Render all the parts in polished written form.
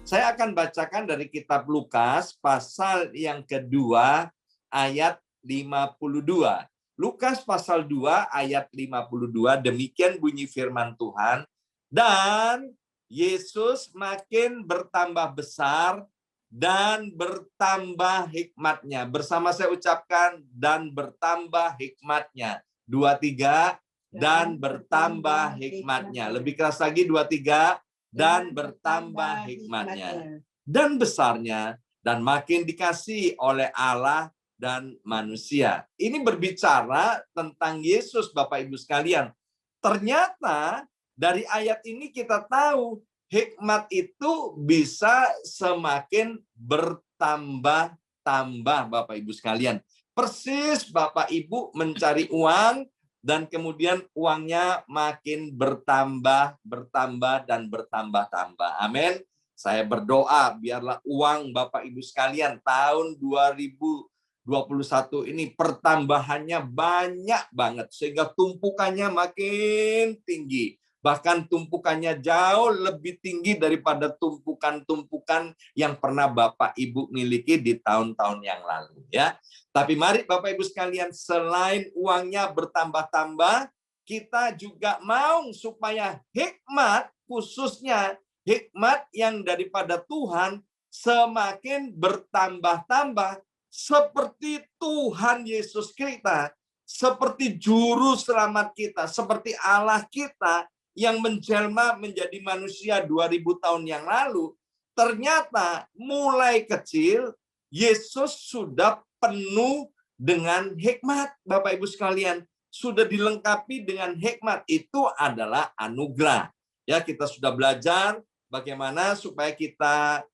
Saya akan bacakan dari kitab Lukas pasal yang kedua ayat 52. Lukas pasal 2 ayat 52, demikian bunyi firman Tuhan. Dan Yesus makin bertambah besar dan bertambah hikmatnya. Bersama saya ucapkan, dan bertambah hikmatnya. 2, 3, dan bertambah hikmatnya. Lebih keras lagi, 2, 3, dan bertambah hikmatnya. Dan besarnya, dan makin dikasihi oleh Allah dan manusia. Ini berbicara tentang Yesus, Bapak Ibu sekalian. Ternyata dari ayat ini kita tahu hikmat itu bisa semakin bertambah-tambah, Bapak Ibu sekalian. Persis Bapak Ibu mencari uang dan kemudian uangnya makin bertambah, dan bertambah-tambah. Amin. Saya berdoa biarlah uang Bapak Ibu sekalian tahun 2021 ini pertambahannya banyak banget sehingga tumpukannya makin tinggi. Bahkan tumpukannya jauh lebih tinggi daripada tumpukan-tumpukan yang pernah Bapak Ibu miliki di tahun-tahun yang lalu, ya. Tapi mari Bapak Ibu sekalian, selain uangnya bertambah-tambah, kita juga mau supaya hikmat, khususnya hikmat yang daripada Tuhan, semakin bertambah-tambah seperti Tuhan Yesus kita, seperti juru selamat kita, seperti Allah kita yang menjelma menjadi manusia 2000 tahun yang lalu. Ternyata mulai kecil Yesus sudah penuh dengan hikmat, Bapak Ibu sekalian, sudah dilengkapi dengan hikmat. Itu adalah anugerah. Ya, kita sudah belajar bagaimana supaya kita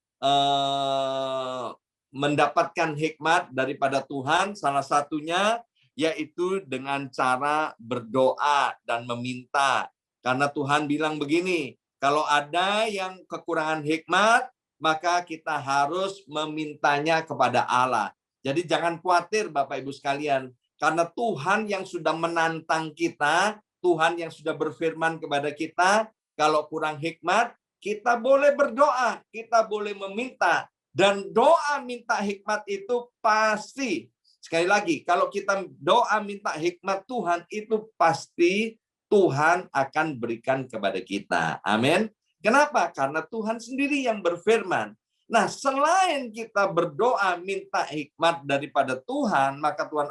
mendapatkan hikmat daripada Tuhan. Salah satunya yaitu dengan cara berdoa dan meminta. Karena Tuhan bilang begini, kalau ada yang kekurangan hikmat, maka kita harus memintanya kepada Allah. Jadi jangan khawatir Bapak Ibu sekalian, karena Tuhan yang sudah menantang kita, Tuhan yang sudah berfirman kepada kita, kalau kurang hikmat, kita boleh berdoa, kita boleh meminta. Dan doa minta hikmat itu pasti, sekali lagi, kalau kita doa minta hikmat Tuhan, itu pasti Tuhan akan berikan kepada kita. Amin. Kenapa? Karena Tuhan sendiri yang berfirman. Nah, selain kita berdoa minta hikmat daripada Tuhan, maka Tuhan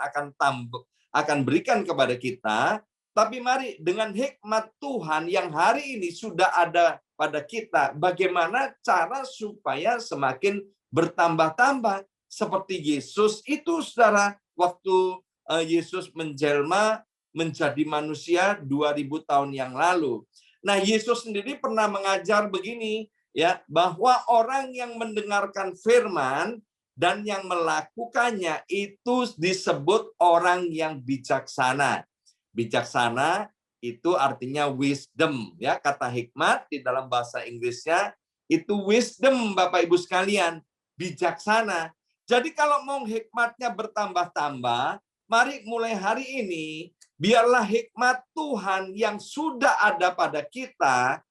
akan berikan kepada kita. Tapi mari dengan hikmat Tuhan yang hari ini sudah ada pada kita, bagaimana cara supaya semakin bertambah-tambah seperti Yesus itu, saudara, waktu Yesus menjelma menjadi manusia 2000 tahun yang lalu. Nah, Yesus sendiri pernah mengajar begini, ya, bahwa orang yang mendengarkan firman dan yang melakukannya itu disebut orang yang bijaksana. Bijaksana itu artinya wisdom, ya. Kata hikmat di dalam bahasa Inggrisnya itu wisdom, Bapak Ibu sekalian, bijaksana. Jadi kalau mau hikmatnya bertambah-tambah, mari mulai hari ini biarlah hikmat Tuhan yang sudah ada pada kita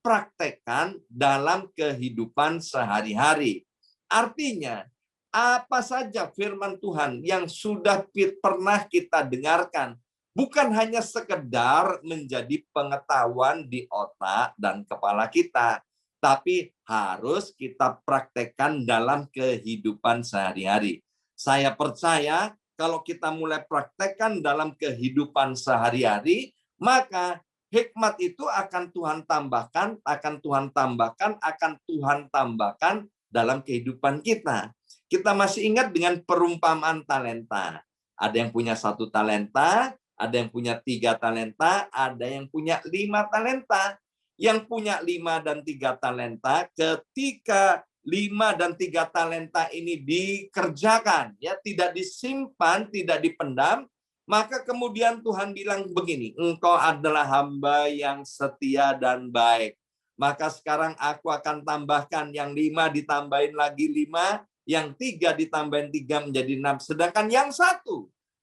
praktekkan dalam kehidupan sehari-hari. Artinya, apa saja firman Tuhan yang sudah pernah kita dengarkan, bukan hanya sekedar menjadi pengetahuan di otak dan kepala kita, tapi harus kita praktekkan dalam kehidupan sehari-hari. Saya percaya kalau kita mulai praktekkan dalam kehidupan sehari-hari, maka hikmat itu akan Tuhan tambahkan, akan Tuhan tambahkan dalam kehidupan kita. Kita masih ingat dengan perumpamaan talenta. Ada yang punya 1 talenta, ada yang punya 3 talenta, ada yang punya 5 talenta. Yang punya 5 dan 3 talenta, ketika 5 dan 3 talenta ini dikerjakan, ya, tidak disimpan, tidak dipendam, maka kemudian Tuhan bilang begini, engkau adalah hamba yang setia dan baik. Maka sekarang aku akan tambahkan yang 5 ditambahin lagi 5, yang 3 ditambahin 3 menjadi 6. Sedangkan yang 1,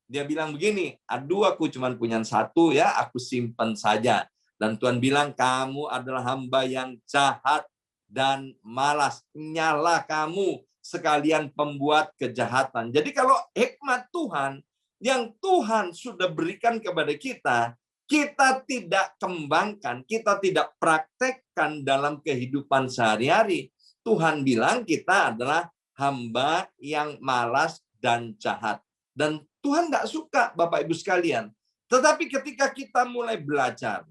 dia bilang begini, aduh aku cuma punya 1 ya, aku simpen saja. Dan Tuhan bilang, kamu adalah hamba yang jahat dan malas. Nyala kamu sekalian pembuat kejahatan. Jadi kalau hikmat Tuhan yang Tuhan sudah berikan kepada kita, kita tidak kembangkan, kita tidak praktekkan dalam kehidupan sehari-hari. Tuhan bilang kita adalah hamba yang malas dan jahat. Dan Tuhan tidak suka, Bapak Ibu sekalian. Tetapi ketika kita mulai belajar,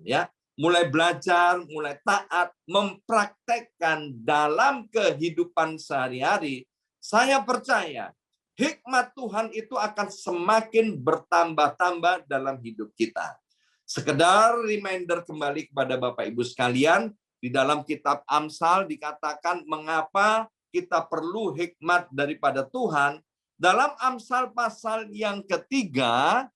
mulai taat, mempraktekkan dalam kehidupan sehari-hari, saya percaya hikmat Tuhan itu akan semakin bertambah-tambah dalam hidup kita. Sekedar reminder kembali kepada Bapak Ibu sekalian, di dalam kitab Amsal dikatakan mengapa kita perlu hikmat daripada Tuhan. Dalam Amsal pasal yang ketiga,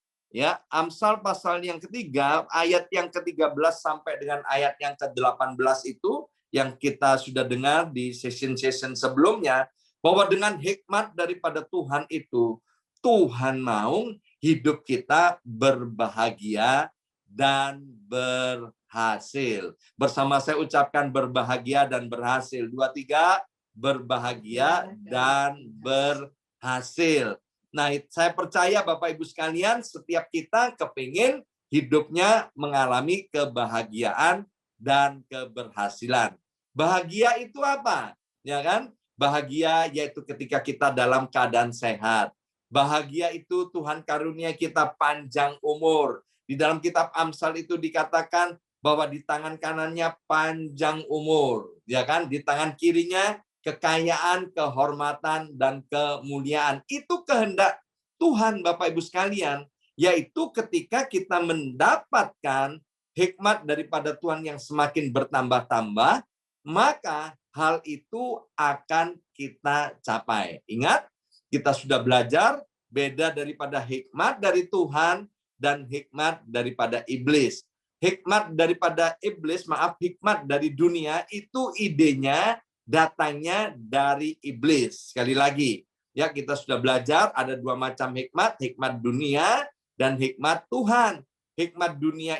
Amsal pasal yang ketiga, ayat yang ke-13 sampai dengan ayat yang ke-18 itu, yang kita sudah dengar di session-session sebelumnya, bahwa dengan hikmat daripada Tuhan itu, Tuhan mau hidup kita berbahagia dan berhasil. Bersama saya ucapkan berbahagia dan berhasil. 2, 3, berbahagia dan berhasil. Nah, saya percaya Bapak Ibu sekalian, setiap kita kepingin hidupnya mengalami kebahagiaan dan keberhasilan. Bahagia itu apa? Ya kan? Bahagia yaitu ketika kita dalam keadaan sehat. Bahagia itu Tuhan karunia kita panjang umur. Di dalam kitab Amsal itu dikatakan bahwa di tangan kanannya panjang umur, ya kan? Di tangan kirinya kekayaan, kehormatan, dan kemuliaan. Itu kehendak Tuhan, Bapak Ibu sekalian, yaitu ketika kita mendapatkan hikmat daripada Tuhan yang semakin bertambah-tambah, maka hal itu akan kita capai. Ingat, kita sudah belajar beda daripada hikmat dari Tuhan dan hikmat daripada iblis. Hikmat daripada iblis, hikmat dari dunia, itu idenya datangnya dari iblis. Sekali lagi, ya, kita sudah belajar ada 2 macam hikmat, hikmat dunia dan hikmat Tuhan. Hikmat dunia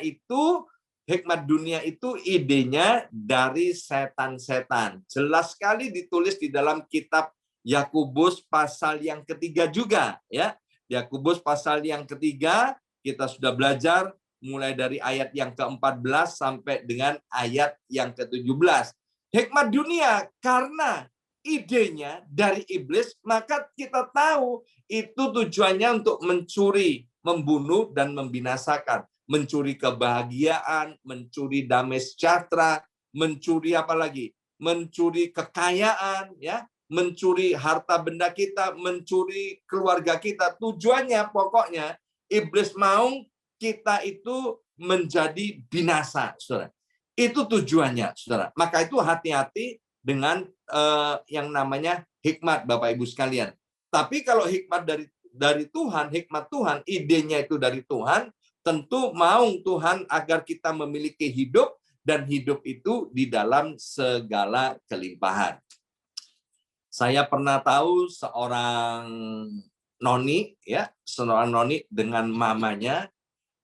itu idenya dari setan-setan. Jelas sekali ditulis di dalam kitab Yakobus pasal yang ketiga juga, ya. Yakobus pasal yang ketiga kita sudah belajar mulai dari ayat yang ke-14 sampai dengan ayat yang ke-17. Hikmat dunia, karena idenya dari iblis, maka kita tahu itu tujuannya untuk mencuri, membunuh, dan membinasakan. Mencuri kebahagiaan, mencuri damai sejahtera, mencuri apa lagi? Mencuri kekayaan, ya, mencuri harta benda kita, mencuri keluarga kita. Tujuannya pokoknya iblis mau kita itu menjadi binasa, saudara. Itu tujuannya, saudara. Maka itu hati-hati dengan yang namanya hikmat, Bapak Ibu sekalian. Tapi kalau hikmat dari Tuhan, hikmat Tuhan, idenya itu dari Tuhan, tentu mau Tuhan agar kita memiliki hidup, dan hidup itu di dalam segala kelimpahan. Saya pernah tahu seorang noni, ya, seorang noni dengan mamanya,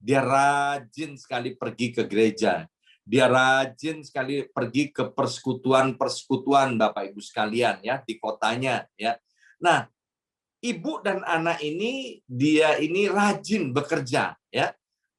dia rajin sekali pergi ke gereja. Dia rajin sekali pergi ke persekutuan-persekutuan, Bapak Ibu sekalian, ya, di kotanya, ya. Nah, ibu dan anak ini, dia ini rajin bekerja, ya.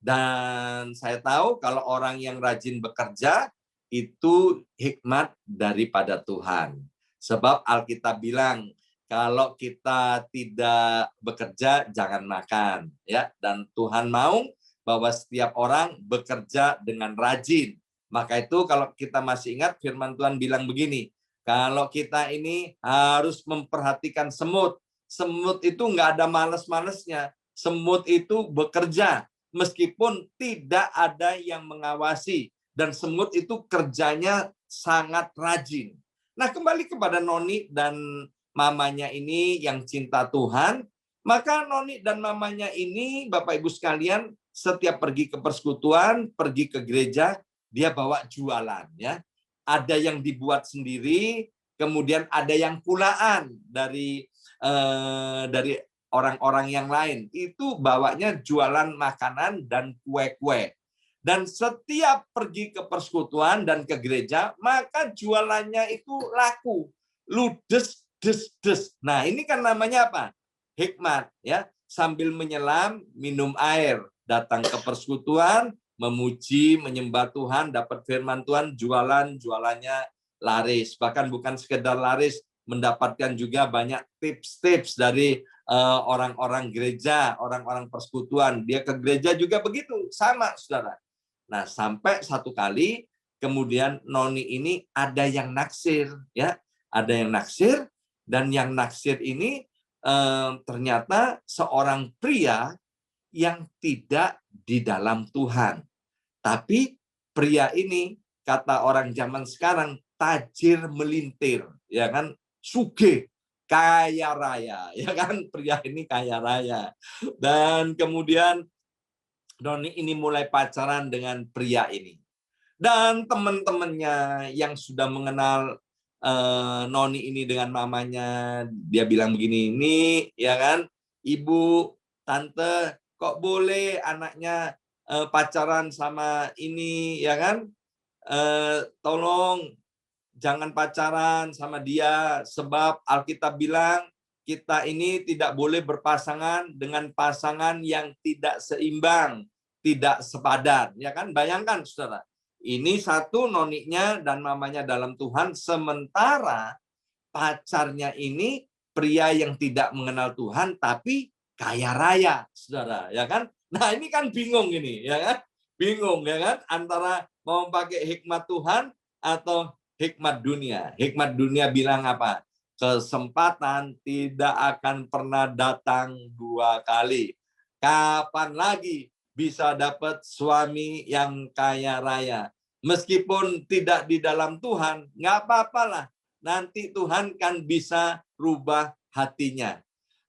Dan saya tahu kalau orang yang rajin bekerja itu hikmat daripada Tuhan. Sebab Alkitab bilang kalau kita tidak bekerja jangan makan, ya. Dan Tuhan mau bahwa setiap orang bekerja dengan rajin. Maka itu kalau kita masih ingat firman Tuhan bilang begini, kalau kita ini harus memperhatikan semut. Semut itu nggak ada males-malesnya. Semut itu bekerja meskipun tidak ada yang mengawasi. Dan semut itu kerjanya sangat rajin. Nah, kembali kepada noni dan mamanya ini yang cinta Tuhan, maka noni dan mamanya ini, Bapak Ibu sekalian, setiap pergi ke persekutuan, pergi ke gereja, dia bawa jualan, ya. Ada yang dibuat sendiri, kemudian ada yang pulaan dari orang-orang yang lain. Itu bawanya jualan makanan dan kue-kue. Dan setiap pergi ke persekutuan dan ke gereja, maka jualannya itu laku. Ludes, des, des. Nah, ini kan namanya apa? Hikmat, ya. Sambil menyelam, minum air. Datang ke persekutuan, memuji, menyembah Tuhan, dapat firman Tuhan, jualannya laris. Bahkan bukan sekedar laris, mendapatkan juga banyak tips-tips dari orang-orang gereja, orang-orang persekutuan. Dia ke gereja juga begitu, sama, saudara. Nah, sampai satu kali kemudian noni ini ada yang naksir, ya, ada yang naksir, dan yang naksir ini ternyata seorang pria yang tidak di dalam Tuhan. Tapi pria ini, kata orang zaman sekarang, tajir melintir, ya kan, sugih, kaya raya, ya kan, pria ini kaya raya. Dan kemudian Noni ini mulai pacaran dengan pria ini. Dan teman-temannya yang sudah mengenal Noni ini dengan mamanya, dia bilang begini, ini ya kan, ibu, tante, kok boleh anaknya pacaran sama ini, ya kan? Tolong jangan pacaran sama dia, sebab Alkitab bilang kita ini tidak boleh berpasangan dengan pasangan yang tidak seimbang, tidak sepadan, ya kan? Bayangkan, saudara, ini satu noniknya dan mamanya dalam Tuhan, sementara pacarnya ini pria yang tidak mengenal Tuhan tapi kaya raya, saudara, ya kan? Nah, ini kan bingung ini, ya kan? Bingung, ya kan? Antara mau pakai hikmat Tuhan atau hikmat dunia. Hikmat dunia bilang apa? Kesempatan tidak akan pernah datang dua kali. Kapan lagi bisa dapat suami yang kaya raya? Meskipun tidak di dalam Tuhan, nggak apa-apalah. Nanti Tuhan kan bisa rubah hatinya.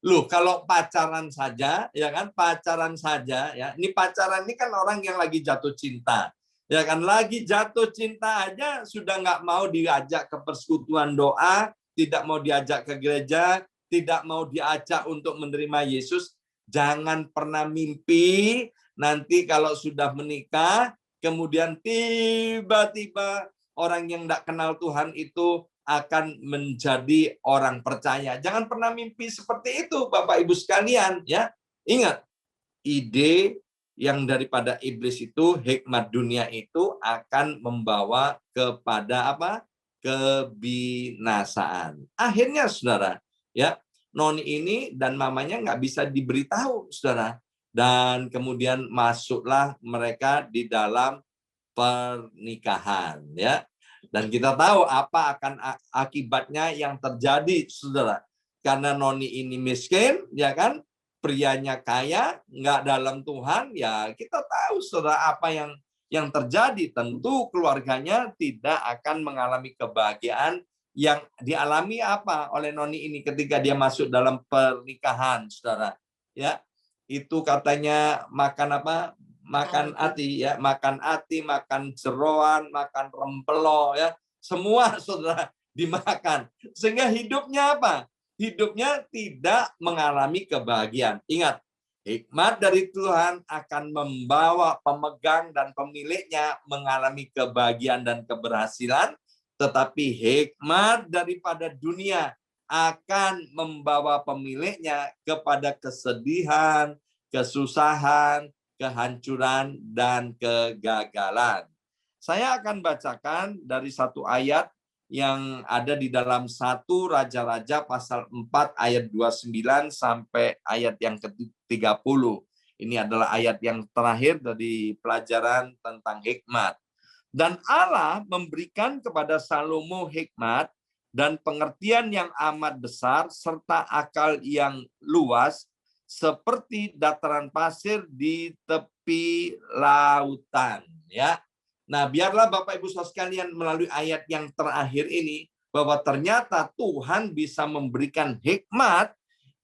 Loh, kalau pacaran saja, ya kan, pacaran saja, ya. Ini pacaran ini kan orang yang lagi jatuh cinta. Ya kan, lagi jatuh cinta aja sudah nggak mau diajak ke persekutuan doa, tidak mau diajak ke gereja, tidak mau diajak untuk menerima Yesus. Jangan pernah mimpi nanti kalau sudah menikah, kemudian tiba-tiba orang yang tidak kenal Tuhan itu akan menjadi orang percaya. Jangan pernah mimpi seperti itu, Bapak Ibu sekalian, ya. Ingat, ide yang daripada iblis itu, hikmat dunia itu akan membawa kepada apa? Kebinasaan. Akhirnya, saudara, ya, noni ini dan mamanya nggak bisa diberitahu, saudara. Dan kemudian masuklah mereka di dalam pernikahan, ya. Dan kita tahu apa akan akibatnya yang terjadi, saudara. Karena noni ini miskin, ya kan, prianya kaya, nggak dalam Tuhan, ya kita tahu, saudara, apa yang terjadi. Tentu keluarganya tidak akan mengalami kebahagiaan yang dialami apa oleh noni ini ketika dia masuk dalam pernikahan, saudara. Ya, itu katanya makan apa? Makan ati, ya, makan ati, makan jeroan, makan rempelo, ya, semua, saudara, dimakan, sehingga hidupnya apa? Hidupnya tidak mengalami kebahagiaan. Ingat, hikmat dari Tuhan akan membawa pemegang dan pemiliknya mengalami kebahagiaan dan keberhasilan, tetapi hikmat daripada dunia akan membawa pemiliknya kepada kesedihan, kesusahan, kehancuran, dan kegagalan. Saya akan bacakan dari satu ayat yang ada di dalam 1 Raja-Raja pasal 4 ayat 29 sampai ayat yang ke-30. Ini adalah ayat yang terakhir dari pelajaran tentang hikmat. Dan Allah memberikan kepada Salomo hikmat dan pengertian yang amat besar serta akal yang luas seperti dataran pasir di tepi lautan, ya. Nah, biarlah Bapak Ibu Saudara sekalian melalui ayat yang terakhir ini bahwa ternyata Tuhan bisa memberikan hikmat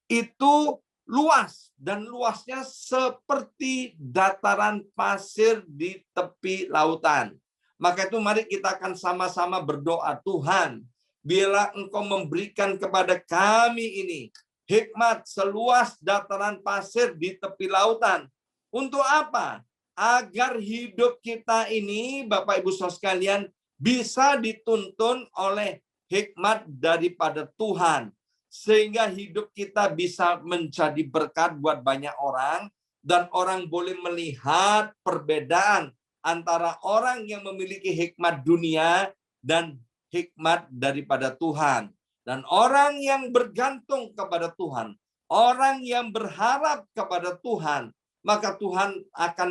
itu luas, dan luasnya seperti dataran pasir di tepi lautan. Maka itu mari kita akan sama-sama berdoa, Tuhan, bila Engkau memberikan kepada kami ini hikmat seluas dataran pasir di tepi lautan. Untuk apa? agar hidup kita ini, Bapak Ibu Saudara sekalian, bisa dituntun oleh hikmat daripada Tuhan. Sehingga hidup kita bisa menjadi berkat buat banyak orang, dan orang boleh melihat perbedaan antara orang yang memiliki hikmat dunia dan hikmat daripada Tuhan. Dan orang yang bergantung kepada Tuhan, orang yang berharap kepada Tuhan, maka Tuhan akan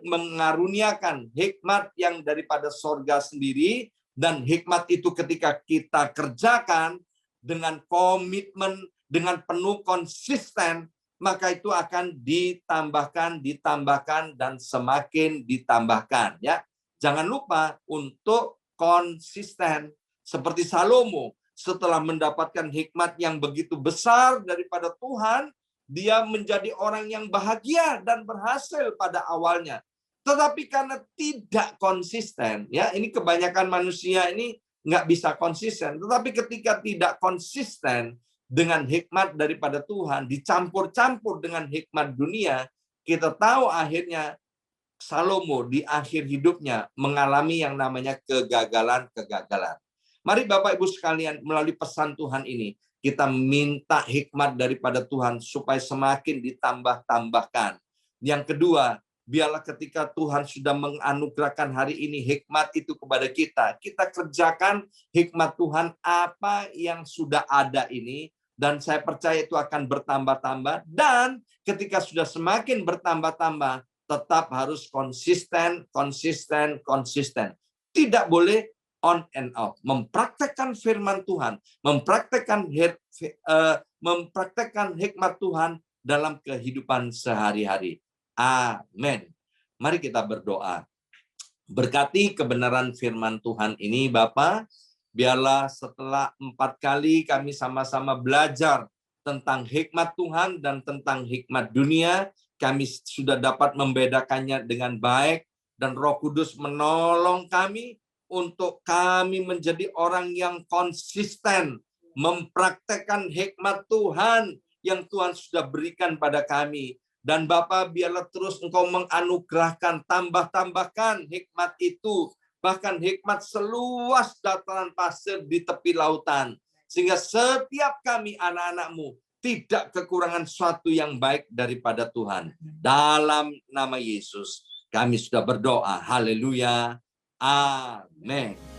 mengaruniakan hikmat yang daripada sorga sendiri, dan hikmat itu ketika kita kerjakan dengan komitmen, dengan penuh konsisten, maka itu akan ditambahkan, dan semakin ditambahkan. Ya, jangan lupa untuk konsisten. Seperti Salomo, setelah mendapatkan hikmat yang begitu besar daripada Tuhan, dia menjadi orang yang bahagia dan berhasil pada awalnya. Tetapi karena tidak konsisten, ya ini kebanyakan manusia ini nggak bisa konsisten. Tetapi ketika tidak konsisten dengan hikmat daripada Tuhan, dicampur-campur dengan hikmat dunia, kita tahu akhirnya Salomo di akhir hidupnya mengalami yang namanya kegagalan-kegagalan. Mari Bapak Ibu sekalian, melalui pesan Tuhan ini, kita minta hikmat daripada Tuhan supaya semakin ditambah-tambahkan. Yang kedua, biarlah ketika Tuhan sudah menganugerahkan hari ini hikmat itu kepada kita, kita kerjakan hikmat Tuhan apa yang sudah ada ini, dan saya percaya itu akan bertambah-tambah, dan ketika sudah semakin bertambah-tambah, tetap harus konsisten. Tidak boleh on and off. Mempraktekkan firman Tuhan, mempraktekkan hikmat Tuhan dalam kehidupan sehari-hari. Amin. Mari kita berdoa. Berkati kebenaran firman Tuhan ini, Bapa. Biarlah setelah 4 kali kami sama-sama belajar tentang hikmat Tuhan dan tentang hikmat dunia, kami sudah dapat membedakannya dengan baik, dan Roh Kudus menolong kami untuk kami menjadi orang yang konsisten mempraktekkan hikmat Tuhan yang Tuhan sudah berikan pada kami. Dan Bapa, biarlah terus Engkau menganugerahkan, tambahkan hikmat itu, bahkan hikmat seluas dataran pasir di tepi lautan, sehingga setiap kami anak-anak-Mu tidak kekurangan suatu yang baik daripada Tuhan. Dalam nama Yesus kami sudah berdoa. Haleluya. Amin.